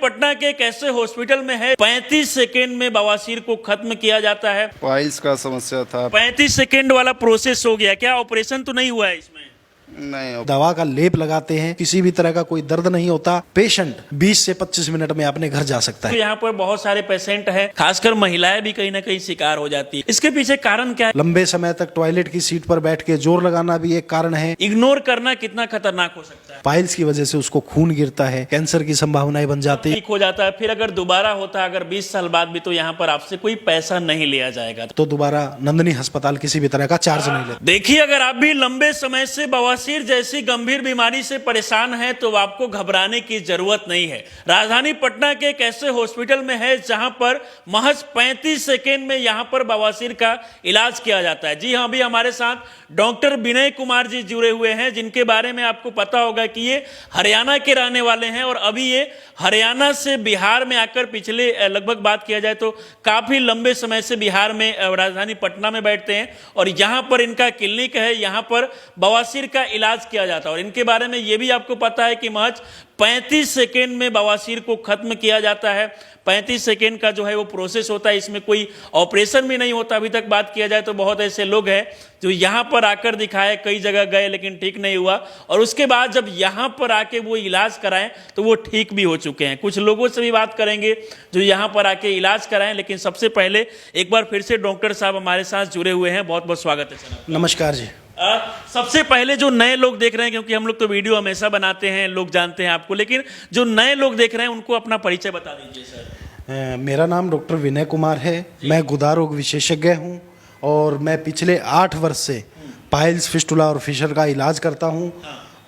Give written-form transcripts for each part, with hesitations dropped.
पटना के एक ऐसे हॉस्पिटल में है 35 सेकेंड में बवासीर को खत्म किया जाता है। पाइल्स का समस्या था। 35 सेकेंड वाला प्रोसेस हो गया। क्या ऑपरेशन तो नहीं हुआ है इसमें? नहीं, दवा का लेप लगाते हैं, किसी भी तरह का कोई दर्द नहीं होता। पेशेंट 20 से 25 मिनट में अपने घर जा सकता तो है। यहाँ पर बहुत सारे पेशेंट हैं, खासकर महिलाएं भी कहीं ना कहीं शिकार हो जाती है। इसके पीछे कारण क्या है? लंबे समय तक टॉयलेट की सीट पर बैठ के जोर लगाना भी एक कारण है। इग्नोर करना कितना खतरनाक हो सकता है? पाइल्स की वजह से उसको खून गिरता है, कैंसर की संभावनाएं बन जाती है। ठीक हो जाता है, फिर अगर दोबारा होता है, अगर 20 साल बाद भी, तो यहाँ पर आपसे कोई पैसा नहीं लिया जाएगा। तो दोबारा नंदनी अस्पताल किसी भी तरह का चार्ज नहीं लेता। देखिए, अगर आप भी लंबे समय से बवासीर जैसी गंभीर बीमारी से परेशान हैं तो आपको घबराने की जरूरत नहीं है। राजधानी पटना के एक ऐसे हॉस्पिटल में है जहां पर महज 35 सेकेंड में यहां पर बवासीर का इलाज किया जाता है। जी हां, अभी हमारे साथ डॉक्टर विनय कुमार जी जुड़े हुए हैं, जिनके बारे में आपको पता होगा कि ये हरियाणा के रहने वाले हैं और अभी ये हरियाणा से बिहार में आकर पिछले लगभग बात किया जाए तो काफी लंबे समय से बिहार में राजधानी पटना में बैठते हैं और यहाँ पर इनका क्लिनिक है। यहाँ पर बवासीर का इलाज किया जाता है और इनके बारे में ये भी आपको पता है कि महज 35 सेकेंड में बवासीर को खत्म किया जाता है। 35 सेकेंड का जो है वो प्रोसेस होता है, इसमें कोई ऑपरेशन भी नहीं होता। अभी तक बात किया जाए तो बहुत ऐसे लोग हैं जो यहाँ पर आकर दिखाए, कई जगह गए लेकिन ठीक नहीं हुआ और उसके बाद जब यहाँ पर आके वो इलाज कराएं तो वो ठीक भी हो चुके हैं। कुछ लोगों से भी बात करेंगे जो यहाँ पर आके इलाज कराएं, लेकिन सबसे पहले एक बार फिर से डॉक्टर साहब हमारे साथ जुड़े हुए हैं। बहुत बहुत स्वागत है सर। नमस्कार जी। सबसे पहले जो नए लोग देख रहे हैं, क्योंकि हम लोग तो वीडियो हमेशा बनाते हैं, लोग जानते हैं आपको, लेकिन जो नए लोग देख रहे हैं उनको अपना परिचय बता दीजिए सर। मेरा नाम डॉक्टर विनय कुमार है। मैं गुदा रोग विशेषज्ञ हूँ और मैं पिछले 8 वर्ष से पाइल्स, फिस्टुला और फिशर का इलाज करता हूँ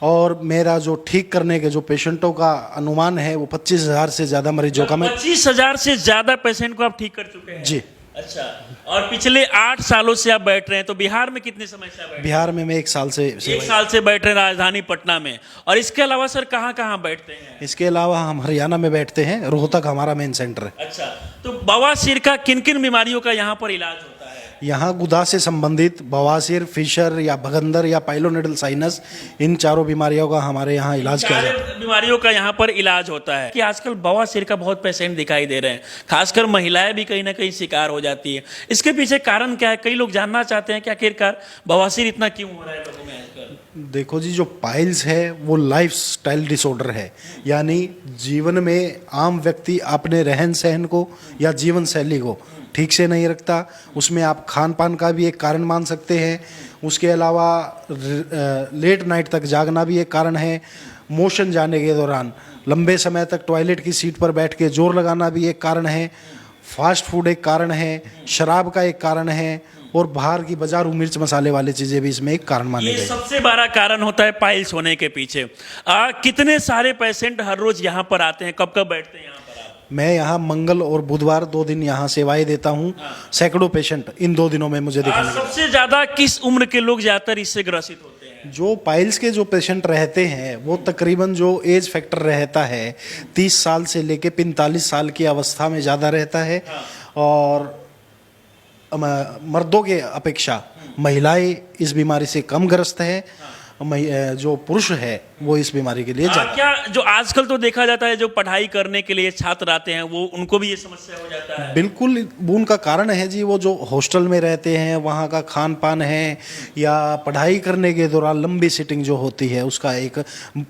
और मेरा जो ठीक करने के जो पेशेंटों का अनुमान है वो 25,000 से ज़्यादा मरीजों का। 25,000 से ज़्यादा पेशेंट को आप ठीक कर चुके हैं? जी। अच्छा, और पिछले 8 सालों से आप बैठ रहे हैं, तो बिहार में कितने समय से आप बैठ रहे हैं? बिहार में मैं 1 साल से 1 साल से बैठ रहे हैं राजधानी पटना में। और इसके अलावा सर कहाँ कहाँ बैठते हैं? इसके अलावा हम हरियाणा में बैठते हैं, रोहतक हमारा मेन सेंटर है। अच्छा, तो बवासीर का किन किन बीमारियों का यहाँ पर इलाज होता है? यहाँ गुदा से संबंधित बवासीर, फिशर या भगंदर या पाइलोनेडल साइनस, इन चारों बीमारियों का हमारे यहाँ इलाज किया जाता है। बीमारियों का यहाँ पर इलाज होता है कि आजकल बवासीर का बहुत पेशेंट दिखाई दे रहे हैं, खासकर महिलाएं भी कहीं ना कहीं शिकार हो जाती है। इसके पीछे कारण क्या है? कई लोग जानना चाहते हैं कि आखिरकार बवासीर इतना क्यों हो रहा है लोगों में आजकल। देखो जी, जो पाइल्स है वो लाइफ स्टाइल डिसऑर्डर है, यानी जीवन में आम व्यक्ति अपने रहन सहन को या जीवन शैली को ठीक से नहीं रखता। उसमें आप खान पान का भी एक कारण मान सकते हैं। उसके अलावा लेट नाइट तक जागना भी एक कारण है। मोशन जाने के दौरान लंबे समय तक टॉयलेट की सीट पर बैठ के जोर लगाना भी एक कारण है। फास्ट फूड एक कारण है, शराब का एक कारण है और बाहर की बाजारू मिर्च मसाले वाली चीज़ें भी इसमें एक कारण मानी गई। सबसे बड़ा कारण होता है पाइल्स होने के पीछे। कितने सारे पेशेंट हर रोज यहाँ पर आते हैं? कब कब बैठते हैं यहाँ पर आप? मैं यहाँ मंगल और बुधवार 2 दिन यहाँ सेवाएं देता हूँ। सैकड़ों पेशेंट इन 2 दिनों में मुझे दिखाने। सबसे ज्यादा किस उम्र के लोग ज्यादातर इससे ग्रसित होते हैं? जो पाइल्स के जो पेशेंट रहते हैं वो तकरीबन जो एज फैक्टर रहता है 30 साल से लेके 45 साल की अवस्था में ज़्यादा रहता है और मर्दों के अपेक्षा महिलाएं इस बीमारी से कम ग्रस्त है। जो पुरुष है वो इस बीमारी के लिए ज़्यादा। क्या जो आजकल तो देखा जाता है जो पढ़ाई करने के लिए छात्र आते हैं वो उनको भी ये समस्या हो जाता है? बिल्कुल, उनका कारण है जी, वो जो हॉस्टल में रहते हैं वहाँ का खान पान है या पढ़ाई करने के दौरान लंबी सिटिंग जो होती है उसका एक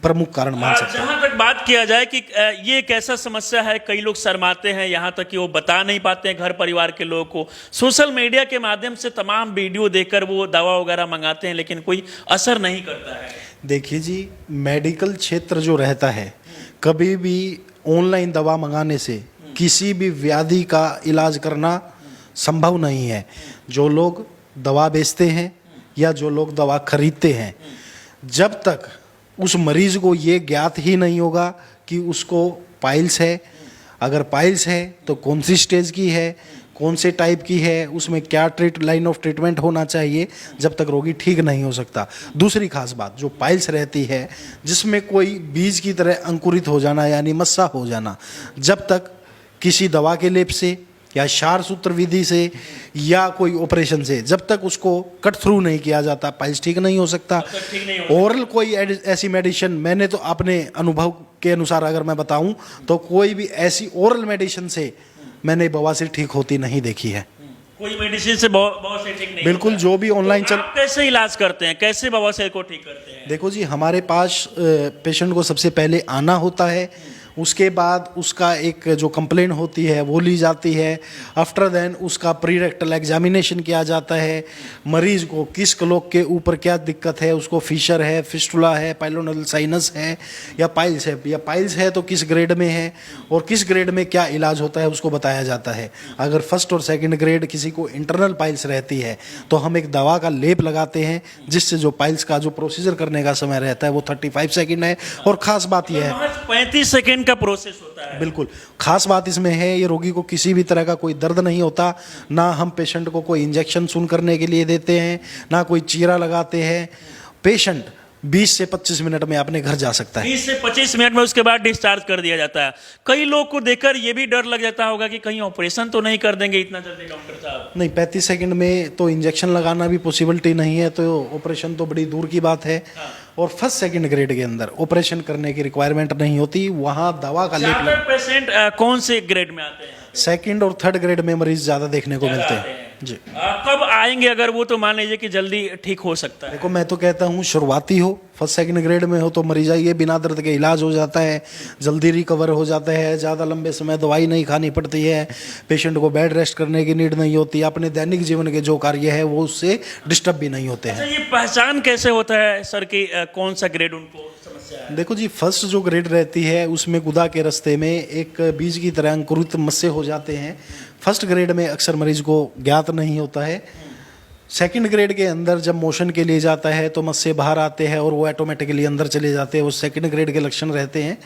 प्रमुख कारण मान सकते हैं। जहाँ तक बात किया जाए कि ये एक ऐसा समस्या है, कई लोग शर्माते हैं, यहाँ तक कि वो बता नहीं पाते हैं घर परिवार के लोगों को। सोशल मीडिया के माध्यम से तमाम वीडियो देखकर वो दवा वगैरह मंगाते हैं लेकिन कोई असर नहीं करता है। देखिए जी, मेडिकल क्षेत्र जो रहता है, कभी भी ऑनलाइन दवा मंगाने से किसी भी व्याधि का इलाज करना संभव नहीं है। जो लोग दवा बेचते हैं या जो लोग दवा खरीदते हैं, जब तक उस मरीज को ये ज्ञात ही नहीं होगा कि उसको पाइल्स है, अगर पाइल्स है तो कौन सी स्टेज की है, कौन से टाइप की है, उसमें क्या लाइन ऑफ ट्रीटमेंट होना चाहिए, जब तक रोगी ठीक नहीं हो सकता। दूसरी खास बात, जो पाइल्स रहती है जिसमें कोई बीज की तरह अंकुरित हो जाना यानी मस्सा हो जाना, जब तक किसी दवा के लेप से या क्षार सूत्र विधि से या कोई ऑपरेशन से, जब तक उसको कट थ्रू नहीं किया जाता पाइल्स ठीक नहीं हो सकता। ठीक नहीं हो ओरल कोई ऐसी मेडिसिन, मैंने तो अपने अनुभव के अनुसार अगर मैं बताऊं तो कोई भी ऐसी ओरल मेडिसिन से मैंने बवासीर ठीक होती नहीं देखी है। कोई मेडिसिन से बहुत से ठीक नहीं बिल्कुल, होता। जो भी ऑनलाइन तो आप कैसे इलाज करते हैं, कैसे बवासीर को ठीक करते हैं? देखो जी, हमारे पास पेशेंट को सबसे पहले आना होता है, उसके बाद उसका एक जो कंप्लेन होती है वो ली जाती है। आफ्टर देन उसका प्री रेक्टल एग्जामिनेशन किया जाता है, मरीज को किस क्लोक के ऊपर क्या दिक्कत है, उसको फिशर है, फिस्टुला है, पाइलोनल साइनस है या पाइल्स है, या पाइल्स है तो किस ग्रेड में है और किस ग्रेड में क्या इलाज होता है उसको बताया जाता है। अगर फर्स्ट और सेकंड ग्रेड किसी को इंटरनल पाइल्स रहती है तो हम एक दवा का लेप लगाते हैं, जिससे जो पाइल्स का जो प्रोसीजर करने का समय रहता है वो 35 सेकेंड है। और ख़ास बात यह है, 35 सेकेंड का प्रोसेस होता है। बिल्कुल खास बात इसमें है, ये रोगी को किसी भी तरह का कोई दर्द नहीं होता, ना हम पेशेंट को कोई इंजेक्शन सुन करने के लिए देते हैं, ना कोई चीरा लगाते हैं। पेशेंट 20 से 25 मिनट में अपने घर जा सकता है। 20 से 25 मिनट में उसके बाद डिस्चार्ज कर दिया जाता है। कई लोग को देखकर ये भी डर लग जाता होगा कि कहीं ऑपरेशन तो नहीं कर देंगे इतना जल्दी डॉक्टर साहब। नहीं, 35 सेकंड में तो इंजेक्शन लगाना भी पॉसिबिलिटी नहीं है, तो ऑपरेशन तो बड़ी दूर की बात है। और फर्स्ट सेकंड ग्रेड के अंदर ऑपरेशन करने की रिक्वायरमेंट नहीं होती, वहाँ दवा का लेप। ज्यादातर पेशेंट कौन से ग्रेड में आते हैं? सेकंड और थर्ड ग्रेड में मरीज ज़्यादा देखने को मिलते हैं जी। कब आएंगे अगर वो, तो मान लीजिए कि जल्दी ठीक हो सकता है? देखो, मैं तो कहता हूँ शुरुआती हो, फर्स्ट सेकंड ग्रेड में हो तो मरीज आइए, बिना दर्द के इलाज हो जाता है, जल्दी रिकवर हो जाता है, ज़्यादा लंबे समय दवाई नहीं खानी पड़ती है, पेशेंट को बेड रेस्ट करने की नीड नहीं होती, अपने दैनिक जीवन के जो कार्य है वो उससे डिस्टर्ब भी नहीं होते हैं। अच्छा, ये पहचान कैसे होता है सर कि कौन सा ग्रेड उनको समस्या है? देखो जी, फर्स्ट जो ग्रेड रहती है उसमें गुदा के रास्ते में एक बीज की तरह अंकुरित मस्से हो जाते हैं। फर्स्ट ग्रेड में अक्सर मरीज को ज्ञात नहीं होता है। सेकंड ग्रेड के अंदर जब मोशन के लिए जाता है तो मस्से बाहर आते हैं और वो ऑटोमेटिकली अंदर चले जाते हैं, वो सेकंड ग्रेड के लक्षण रहते हैं।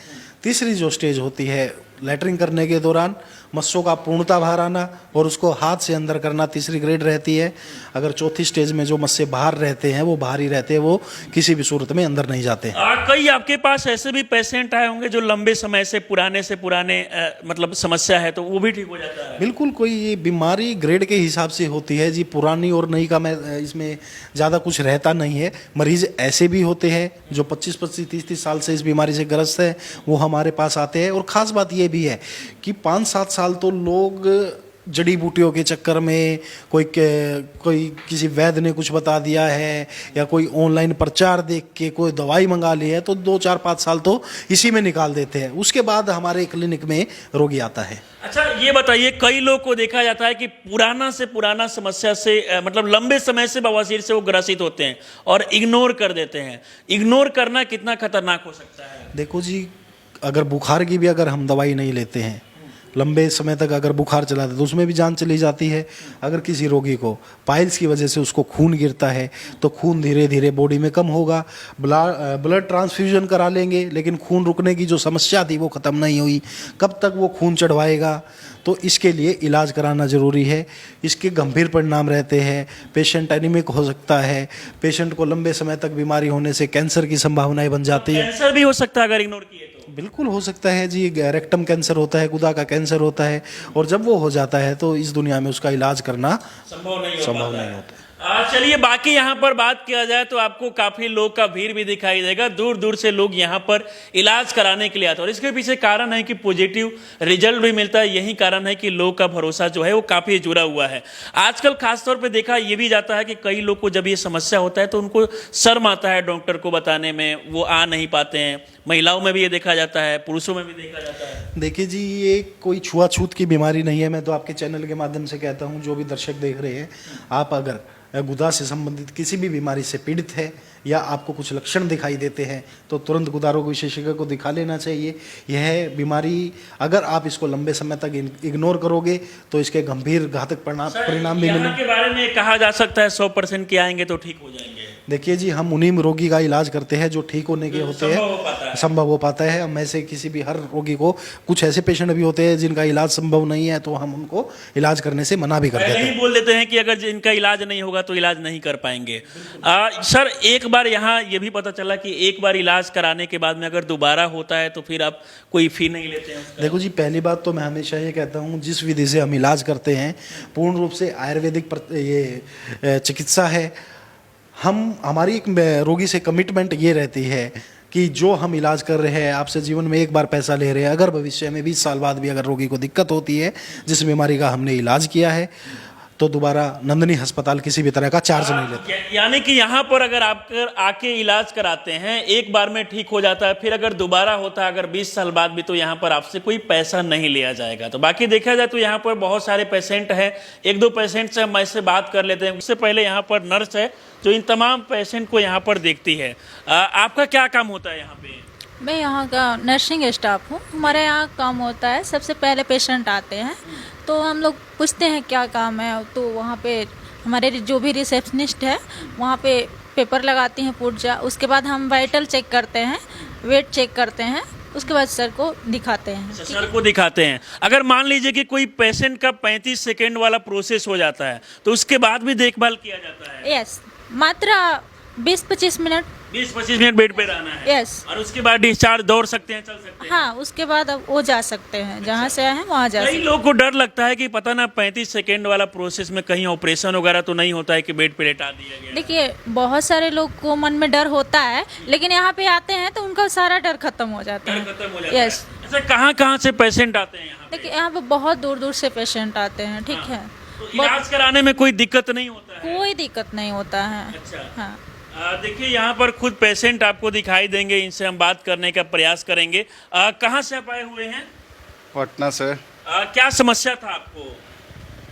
तीसरी जो स्टेज होती है लैटरिंग करने के दौरान मस्सों का पूर्णता बाहर आना और उसको हाथ से अंदर करना, तीसरी ग्रेड रहती है। अगर चौथी स्टेज में जो मस्से बाहर रहते हैं वो बाहर ही रहते हैं, वो किसी भी सूरत में अंदर नहीं जाते। कई आपके पास ऐसे भी पेशेंट आए होंगे जो लंबे समय से पुराने मतलब समस्या है, तो वो भी ठीक हो जाता है? बिल्कुल, कोई ये बीमारी ग्रेड के हिसाब से होती है जी, पुरानी और नई का मैं इसमें ज़्यादा कुछ रहता नहीं है। मरीज़ ऐसे भी होते हैं जो 25-25, 30-30 साल से इस बीमारी से ग्रस्त है, वो हमारे पास आते हैं। और ख़ास बात ये भी है कि 5-7 साल तो लोग जड़ी बूटियों के चक्कर में, कोई किसी वैद्य ने कुछ बता दिया है या कोई ऑनलाइन प्रचार देख के कोई दवाई मंगा ली है, तो 2-4-5 साल तो इसी में निकाल देते हैं। उसके बाद हमारे क्लिनिक में रोगी आता है। अच्छा, ये बताइए, कई लोग को देखा जाता है कि पुराना समस्या से मतलब लंबे समय से बवासीर से वो ग्रसित होते हैं और इग्नोर कर देते हैं। इग्नोर करना कितना खतरनाक हो सकता है? देखो जी, अगर बुखार की भी अगर हम दवाई नहीं लेते हैं, लंबे समय तक अगर बुखार चलाते हैं तो उसमें भी जान चली जाती है। अगर किसी रोगी को पाइल्स की वजह से उसको खून गिरता है तो खून धीरे धीरे बॉडी में कम होगा, ब्लड ट्रांसफ्यूजन करा लेंगे, लेकिन खून रुकने की जो समस्या थी वो ख़त्म नहीं हुई। कब तक वो खून चढ़वाएगा? तो इसके लिए इलाज कराना ज़रूरी है। इसके गंभीर परिणाम रहते हैं, पेशेंट एनीमिक हो सकता है, पेशेंट को लंबे समय तक बीमारी होने से कैंसर की संभावनाएं बन जाती है। कैंसर भी हो सकता है अगर इग्नोर किए तो? बिल्कुल हो सकता है जी, रेक्टम कैंसर होता है, गुदा का कैंसर होता है, और जब वो हो जाता है तो इस दुनिया में उसका इलाज करना संभव नहीं होता। चलिए, बाकी यहाँ पर बात किया जाए तो आपको काफी लोग का भीड़ भी दिखाई देगा, दूर दूर से लोग यहाँ पर इलाज कराने के लिए आते हैं और इसके पीछे कारण है कि पॉजिटिव रिजल्ट भी मिलता है। यही कारण है कि लोग का भरोसा जो है वो काफी जुड़ा हुआ है। आजकल खासतौर पे देखा ये भी जाता है कि कई लोग को जब ये समस्या होता है तो उनको शर्म आता है डॉक्टर को बताने में, वो आ नहीं पाते हैं। महिलाओं में भी ये देखा जाता है, पुरुषों में भी देखा जाता है। देखिए जी, ये कोई छुआछूत की बीमारी नहीं है। मैं तो आपके चैनल के माध्यम से कहता हूँ, जो भी दर्शक देख रहे हैं, आप अगर गुदा से संबंधित किसी भी बीमारी से पीड़ित है या आपको कुछ लक्षण दिखाई देते हैं तो तुरंत गुदा रोग विशेषज्ञ को दिखा लेना चाहिए। यह बीमारी अगर आप इसको लंबे समय तक इग्नोर करोगे तो इसके गंभीर घातक परिणाम भी मिलेंगे। के बारे में कहा जा सकता है 100% के आएंगे तो ठीक हो जाएंगे? देखिए जी, हम उन्हीं रोगी का इलाज करते हैं जो ठीक होने के होते संभव हो पाता हैं, है। संभव हो पाता है। हम ऐसे किसी भी हर रोगी को, कुछ ऐसे पेशेंट भी होते हैं जिनका इलाज संभव नहीं है, तो हम उनको इलाज करने से मना भी कर पहले देते ही हैं। बोल देते हैं कि अगर इनका इलाज नहीं होगा तो इलाज नहीं कर पाएंगे। सर, एक बार यहाँ ये भी पता चला कि एक बार इलाज कराने के बाद में अगर दोबारा होता है तो फिर आप कोई फी नहीं लेते हैं उसका? देखो जी, पहली बात तो मैं हमेशा ये कहता हूँ, जिस विधि से हम इलाज करते हैं पूर्ण रूप से आयुर्वेदिक ये चिकित्सा है। हमारी एक रोगी से कमिटमेंट ये रहती है कि जो हम इलाज कर रहे हैं, आपसे जीवन में एक बार पैसा ले रहे हैं, अगर भविष्य में 20 साल बाद भी अगर रोगी को दिक्कत होती है जिस बीमारी का हमने इलाज किया है, तो दोबारा नंदनी अस्पताल किसी भी तरह का चार्ज नहीं लेता। यानी कि यहाँ पर अगर आप आके इलाज कराते हैं, एक बार में ठीक हो जाता है, फिर अगर दोबारा होता है अगर 20 साल बाद भी, तो यहाँ पर आपसे कोई पैसा नहीं लिया जाएगा। तो बाकी देखा जाए तो यहाँ पर बहुत सारे पेशेंट हैं, एक दो पेशेंट से हम ऐसे बात कर लेते हैं। उससे पहले यहाँ पर नर्स है जो इन तमाम पेशेंट को यहाँ पर देखती है। आपका क्या काम होता है यहाँ पे? मैं यहाँ का नर्सिंग स्टाफ हूँ। हमारे यहाँ काम होता है, सबसे पहले पेशेंट आते हैं तो हम लोग पूछते हैं क्या काम है, तो वहाँ पे हमारे जो भी रिसेप्शनिस्ट है वहाँ पे पेपर लगाती हैं पुर्जा। उसके बाद हम वाइटल चेक करते हैं, वेट चेक करते हैं, उसके बाद सर को दिखाते हैं। सर को दिखाते हैं। अगर मान लीजिए कि कोई पेशेंट का 35 सेकेंड वाला प्रोसेस हो जाता है तो उसके बाद भी देखभाल किया जाता है? यस, मात्र 20-25 मिनट। 20-25 मिनट बेड पे रहना है? यस। और उसके बाद डिस्चार्ज, दौड़ सकते हैं, चल सकते हैं? हाँ, उसके बाद अब वो जा सकते हैं, जहाँ से आए हैं वहाँ जा कई सकते हैं। लोगों को डर लगता है कि पता ना 35 सेकेंड वाला प्रोसेस में कहीं ऑपरेशन वगैरह तो नहीं होता है कि बेड पे लेटा दिया गया? देखिए, बहुत सारे लोग को मन में डर होता है, लेकिन यहाँ पे आते हैं तो उनका सारा डर खत्म हो जाता डर है। खत्म हो जाता है। यस। ऐसा कहाँ से पेशेंट आते हैं यहाँ पे? देखिए, यहाँ पे बहुत दूर दूर से पेशेंट आते हैं, ठीक है। तो इलाज कराने में कोई दिक्कत नहीं होता है? कोई दिक्कत नहीं होता है। अच्छा। हाँ, देखिए, यहाँ पर खुद पेशेंट आपको दिखाई देंगे, इनसे हम बात करने का प्रयास करेंगे। कहाँ से आप आए हुए हैं? पटना से। क्या समस्या था आपको?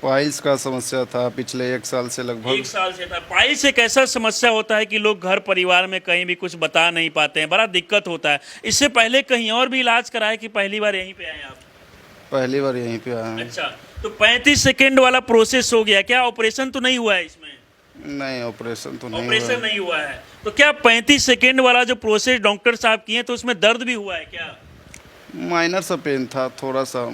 पाइल्स का समस्या था पिछले 1 साल से लगभग। 1 साल से था। पाइल्स एक ऐसा समस्या होता है कि लोग घर परिवार में कहीं भी कुछ बता नहीं पाते हैं, बड़ा दिक्कत होता है। इससे पहले कहीं और भी इलाज कराए कि पहली बार यहीं पे आए आप? पहली बार यहीं पे आया हैं। अच्छा, तो 35 सेकेंड वाला प्रोसेस हो गया, क्या ऑपरेशन तो नहीं हुआ है इसमें? नहीं, ऑपरेशन तो नहीं ऑपरेशन हुआ। नहीं हुआ है। तो क्या 35 सेकेंड वाला जो प्रोसेस डॉक्टर साहब किए तो उसमें दर्द भी हुआ है क्या? माइनर सा पेन था, थोड़ा सा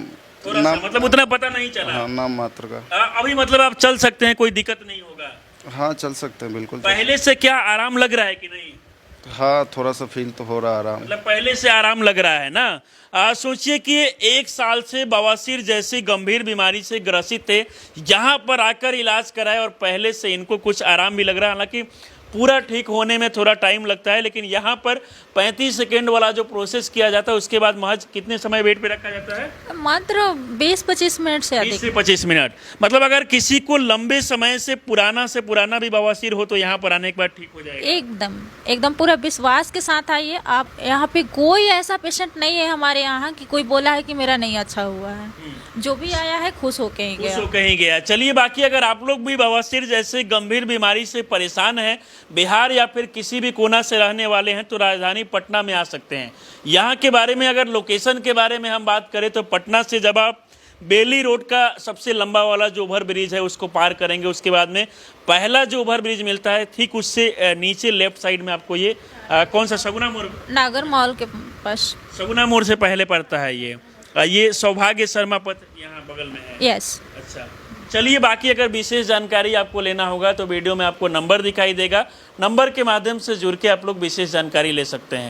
मतलब उतना पता नहीं चला? हाँ, नाम मात्र का। अभी मतलब आप चल सकते हैं, कोई दिक्कत नहीं होगा? हाँ, चल सकते हैं, बिल्कुल चल पहले से क्या आराम लग रहा है कि नहीं? सकते। हाँ, थोड़ा सा फील तो हो रहा आराम। मतलब पहले से आराम लग रहा है ना। सोचिए कि 1 साल से बवासीर जैसी गंभीर बीमारी से ग्रसित थे, यहाँ पर आकर इलाज कराए और पहले से इनको कुछ आराम भी लग रहा है। हालांकि पूरा ठीक होने में थोड़ा टाइम लगता है, लेकिन यहाँ पर 35 सेकेंड वाला जो प्रोसेस किया जाता है उसके बाद महज कितने समय बेड पे रखा जाता है? मात्र 20-25 मिनट से 20 अधिक। से 25 मिनट। मतलब अगर किसी को लंबे समय से पुराना भी बवासीर हो तो यहाँ पर आने के बाद ठीक हो जाएगा? एकदम पूरा विश्वास के साथ आइए आप। यहाँ पे कोई ऐसा पेशेंट नहीं है हमारे यहाँ कि कोई बोला है कि मेरा नहीं अच्छा हुआ है। जो भी आया है खुश होके ही गया। खुश होके ही गया। चलिए, बाकी अगर आप लोग भी बवासीर जैसे गंभीर बीमारी से परेशान हैं, बिहार या फिर किसी भी कोना से रहने वाले हैं, तो राजधानी पटना में आ सकते हैं। यहाँ के बारे में अगर लोकेशन के बारे में हम बात करें तो पटना से जब आप बेली रोड का सबसे लंबा वाला जो ओवर ब्रिज है उसको पार करेंगे, उसके बाद में पहला जो ओवर ब्रिज मिलता है ठीक उससे नीचे लेफ्ट साइड में आपको ये कौन सा सगुना मोड़? नागर मॉल के पास। सगुना मोड़ से पहले पड़ता है ये सौभाग्य शर्मा पथ यहाँ बगल में है। यस। अच्छा, चलिए, बाकी अगर विशेष जानकारी आपको लेना होगा तो वीडियो में आपको नंबर दिखाई देगा, नंबर के माध्यम से जुड़ के आप लोग विशेष जानकारी ले सकते हैं।